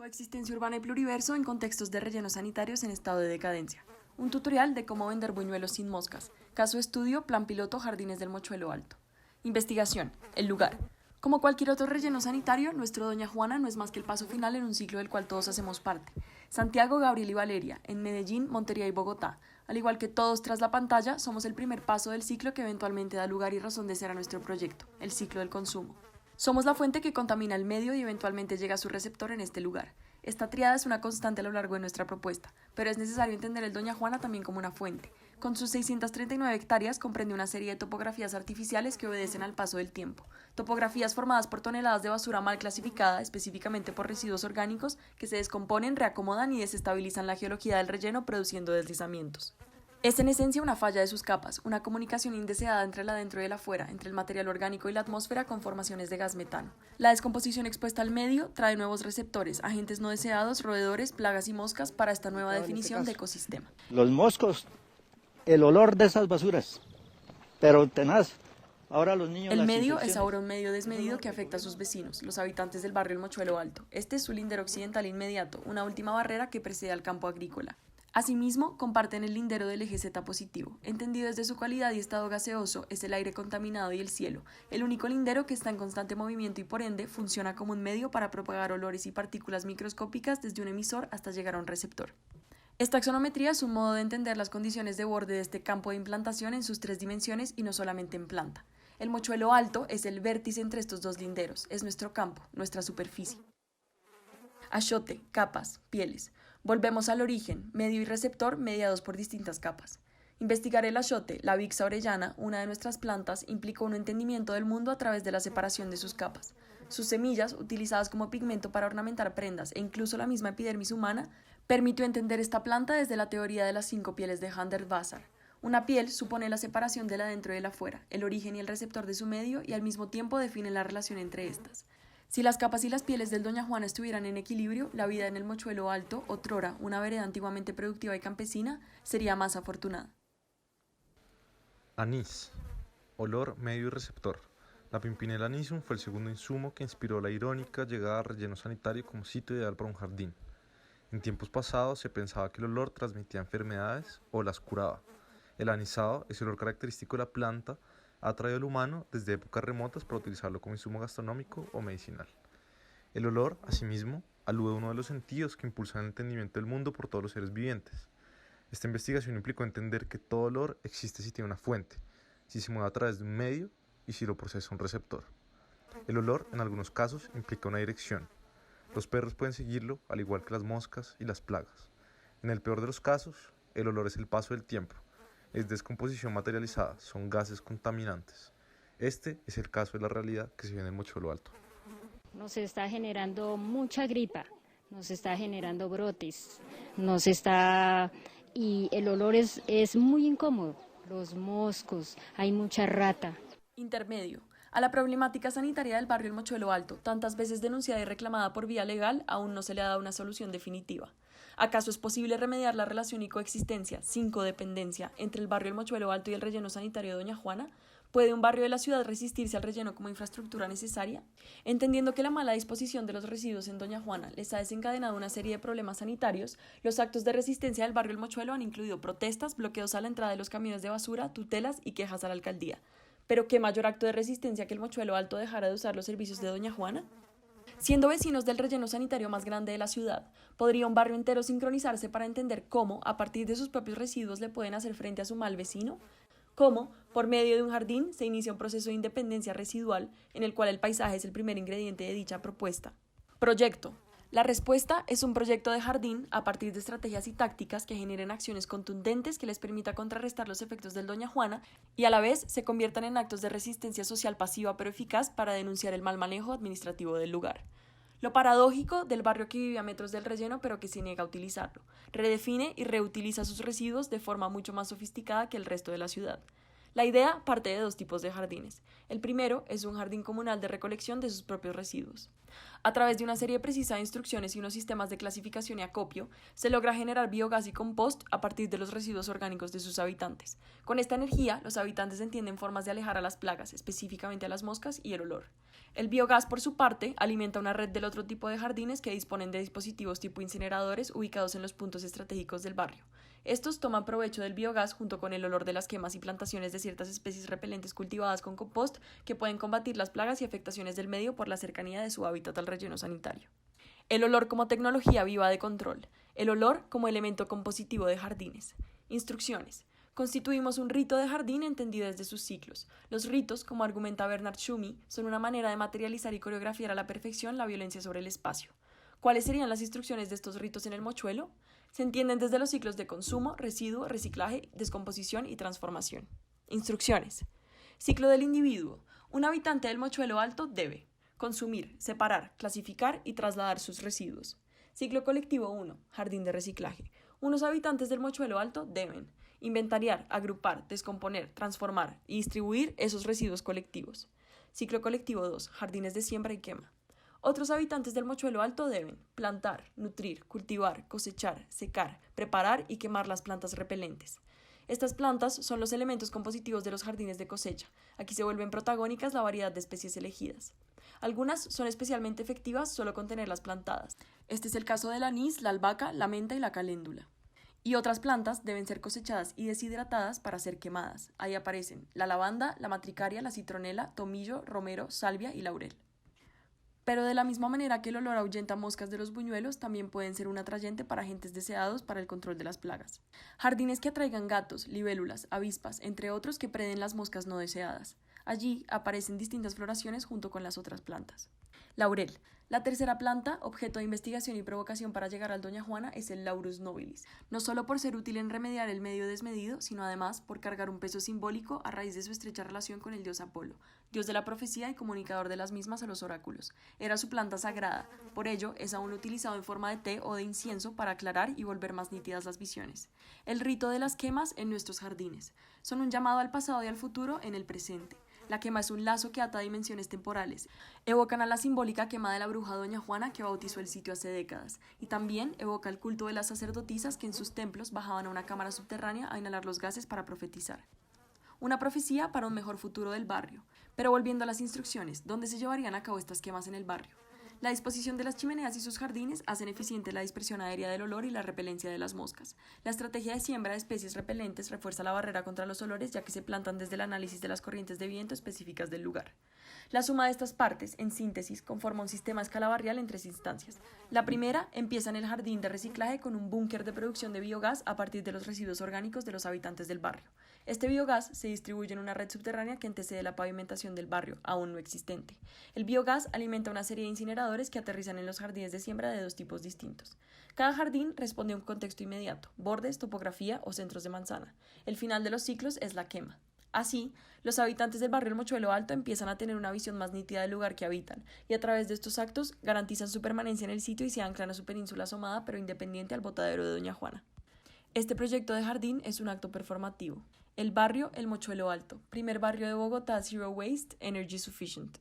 Coexistencia urbana y pluriverso en contextos de rellenos sanitarios en estado de decadencia. Un tutorial de cómo vender buñuelos sin moscas. Caso estudio, plan piloto, Jardines del Mochuelo Alto. Investigación. El lugar. Como cualquier otro relleno sanitario, nuestro Doña Juana no es más que el paso final en un ciclo del cual todos hacemos parte. Santiago, Gabriel y Valeria, en Medellín, Montería y Bogotá. Al igual que todos tras la pantalla, somos el primer paso del ciclo que eventualmente da lugar y razón de ser a nuestro proyecto, el ciclo del consumo. Somos la fuente que contamina el medio y eventualmente llega a su receptor en este lugar. Esta tríada es una constante a lo largo de nuestra propuesta, pero es necesario entender el Doña Juana también como una fuente. Con sus 639 hectáreas comprende una serie de topografías artificiales que obedecen al paso del tiempo. Topografías formadas por toneladas de basura mal clasificada, específicamente por residuos orgánicos, que se descomponen, reacomodan y desestabilizan la geología del relleno, produciendo deslizamientos. Es en esencia una falla de sus capas, una comunicación indeseada entre el adentro y el afuera, entre el material orgánico y la atmósfera con formaciones de gas metano. La descomposición expuesta al medio trae nuevos receptores, agentes no deseados, roedores, plagas y moscas para esta nueva definición de ecosistema. Los moscos, el olor de esas basuras, pero tenaz. Ahora los niños. El medio es ahora un medio desmedido que afecta a sus vecinos, los habitantes del barrio El Mochuelo Alto. Este es su lindero occidental inmediato, una última barrera que precede al campo agrícola. Asimismo, comparten el lindero del eje Z positivo. Entendido desde su calidad y estado gaseoso, es el aire contaminado y el cielo, el único lindero que está en constante movimiento y por ende funciona como un medio para propagar olores y partículas microscópicas desde un emisor hasta llegar a un receptor. Esta taxonometría es un modo de entender las condiciones de borde de este campo de implantación en sus tres dimensiones y no solamente en planta. El Mochuelo Alto es el vértice entre estos dos linderos, es nuestro campo, nuestra superficie. Achote, capas, pieles. Volvemos al origen, medio y receptor mediados por distintas capas. Investigar el achote, la Vixa orellana, una de nuestras plantas, implicó un entendimiento del mundo a través de la separación de sus capas. Sus semillas, utilizadas como pigmento para ornamentar prendas e incluso la misma epidermis humana, permitió entender esta planta desde la teoría de las 5 pieles de Hundertwasser. Una piel supone la separación del adentro y el afuera, el origen y el receptor de su medio y al mismo tiempo define la relación entre estas. Si las capas y las pieles del Doña Juana estuvieran en equilibrio, la vida en el Mochuelo Alto, otrora una vereda antiguamente productiva y campesina, sería más afortunada. Anís. Olor, medio y receptor. La Pimpinella anisum fue el segundo insumo que inspiró la irónica llegada al relleno sanitario como sitio ideal para un jardín. En tiempos pasados se pensaba que el olor transmitía enfermedades o las curaba. El anisado, ese olor característico de la planta, ha traído al humano desde épocas remotas para utilizarlo como insumo gastronómico o medicinal. El olor, asimismo, alude a uno de los sentidos que impulsan el entendimiento del mundo por todos los seres vivientes. Esta investigación implicó entender que todo olor existe si tiene una fuente, si se mueve a través de un medio y si lo procesa un receptor. El olor, en algunos casos, implica una dirección. Los perros pueden seguirlo, al igual que las moscas y las plagas. En el peor de los casos, el olor es el paso del tiempo. Es descomposición materializada, son gases contaminantes. Este es el caso de la realidad que se vive en el Mochuelo Alto. Nos está generando mucha gripa, nos está generando brotes, y el olor es muy incómodo, los moscos, hay mucha rata. Intermedio. A la problemática sanitaria del barrio El Mochuelo Alto, tantas veces denunciada y reclamada por vía legal, aún no se le ha dado una solución definitiva. ¿Acaso es posible remediar la relación y coexistencia, sin codependencia, entre el barrio El Mochuelo Alto y el relleno sanitario de Doña Juana? ¿Puede un barrio de la ciudad resistirse al relleno como infraestructura necesaria? Entendiendo que la mala disposición de los residuos en Doña Juana les ha desencadenado una serie de problemas sanitarios, los actos de resistencia del barrio El Mochuelo han incluido protestas, bloqueos a la entrada de los camiones de basura, tutelas y quejas a la alcaldía. ¿Pero qué mayor acto de resistencia que el Mochuelo Alto dejara de usar los servicios de Doña Juana? Siendo vecinos del relleno sanitario más grande de la ciudad, ¿podría un barrio entero sincronizarse para entender cómo, a partir de sus propios residuos, le pueden hacer frente a su mal vecino? ¿Cómo, por medio de un jardín, se inicia un proceso de independencia residual en el cual el paisaje es el primer ingrediente de dicha propuesta? Proyecto. La respuesta es un proyecto de jardín a partir de estrategias y tácticas que generen acciones contundentes que les permita contrarrestar los efectos del Doña Juana y a la vez se conviertan en actos de resistencia social pasiva pero eficaz para denunciar el mal manejo administrativo del lugar. Lo paradójico del barrio que vive a metros del relleno pero que se niega a utilizarlo. Redefine y reutiliza sus residuos de forma mucho más sofisticada que el resto de la ciudad. La idea parte de dos tipos de jardines. El primero es un jardín comunal de recolección de sus propios residuos. A través de una serie precisa de instrucciones y unos sistemas de clasificación y acopio, se logra generar biogás y compost a partir de los residuos orgánicos de sus habitantes. Con esta energía, los habitantes entienden formas de alejar a las plagas, específicamente a las moscas y el olor. El biogás, por su parte, alimenta una red del otro tipo de jardines que disponen de dispositivos tipo incineradores ubicados en los puntos estratégicos del barrio. Estos toman provecho del biogás junto con el olor de las quemas y plantaciones de ciertas especies repelentes cultivadas con compost que pueden combatir las plagas y afectaciones del medio por la cercanía de su hábitat al relleno sanitario. El olor como tecnología viva de control. El olor como elemento compositivo de jardines. Instrucciones. Constituimos un rito de jardín entendido desde sus ciclos. Los ritos, como argumenta Bernard Tschumi, son una manera de materializar y coreografiar a la perfección la violencia sobre el espacio. ¿Cuáles serían las instrucciones de estos ritos en el mochuelo? Se entienden desde los ciclos de consumo, residuo, reciclaje, descomposición y transformación. Instrucciones. Ciclo del individuo. Un habitante del mochuelo alto debe consumir, separar, clasificar y trasladar sus residuos. Ciclo colectivo 1. Jardín de reciclaje. Unos habitantes del mochuelo alto deben inventariar, agrupar, descomponer, transformar y distribuir esos residuos colectivos. Ciclo colectivo 2. Jardines de siembra y quema. Otros habitantes del mochuelo alto deben plantar, nutrir, cultivar, cosechar, secar, preparar y quemar las plantas repelentes. Estas plantas son los elementos compositivos de los jardines de cosecha. Aquí se vuelven protagónicas la variedad de especies elegidas. Algunas son especialmente efectivas solo con tenerlas plantadas. Este es el caso del anís, la albahaca, la menta y la caléndula. Y otras plantas deben ser cosechadas y deshidratadas para ser quemadas. Ahí aparecen la lavanda, la matricaria, la citronela, tomillo, romero, salvia y laurel. Pero de la misma manera que el olor ahuyenta moscas de los buñuelos, también pueden ser un atrayente para agentes deseados para el control de las plagas. Jardines que atraigan gatos, libélulas, avispas, entre otros que preden las moscas no deseadas. Allí aparecen distintas floraciones junto con las otras plantas. Laurel. La tercera planta, objeto de investigación y provocación para llegar al Doña Juana, es el Laurus nobilis, no solo por ser útil en remediar el medio desmedido, sino además por cargar un peso simbólico a raíz de su estrecha relación con el dios Apolo, dios de la profecía y comunicador de las mismas a los oráculos. Era su planta sagrada, por ello es aún utilizado en forma de té o de incienso para aclarar y volver más nítidas las visiones. El rito de las quemas en nuestros jardines. Son un llamado al pasado y al futuro en el presente. La quema es un lazo que ata dimensiones temporales. Evocan a la simbólica quema de la bruja Doña Juana que bautizó el sitio hace décadas, y también evoca el culto de las sacerdotisas que en sus templos bajaban a una cámara subterránea a inhalar los gases para profetizar. Una profecía para un mejor futuro del barrio. Pero volviendo a las instrucciones, ¿dónde se llevarían a cabo estas quemas en el barrio? La disposición de las chimeneas y sus jardines hacen eficiente la dispersión aérea del olor y la repelencia de las moscas. La estrategia de siembra de especies repelentes refuerza la barrera contra los olores ya que se plantan desde el análisis de las corrientes de viento específicas del lugar. La suma de estas partes, en síntesis, conforma un sistema a escala barrial en tres instancias. La primera empieza en el jardín de reciclaje con un búnker de producción de biogás a partir de los residuos orgánicos de los habitantes del barrio. Este biogás se distribuye en una red subterránea que antecede la pavimentación del barrio, aún no existente. El biogás alimenta una serie de incineradores que aterrizan en los jardines de siembra de dos tipos distintos. Cada jardín responde a un contexto inmediato, bordes, topografía o centros de manzana. El final de los ciclos es la quema. Así, los habitantes del barrio El Mochuelo Alto empiezan a tener una visión más nítida del lugar que habitan, y a través de estos actos garantizan su permanencia en el sitio y se anclan a su península asomada pero independiente al botadero de Doña Juana. Este proyecto de jardín es un acto performativo. El barrio El Mochuelo Alto, primer barrio de Bogotá Zero Waste, Energy Sufficient.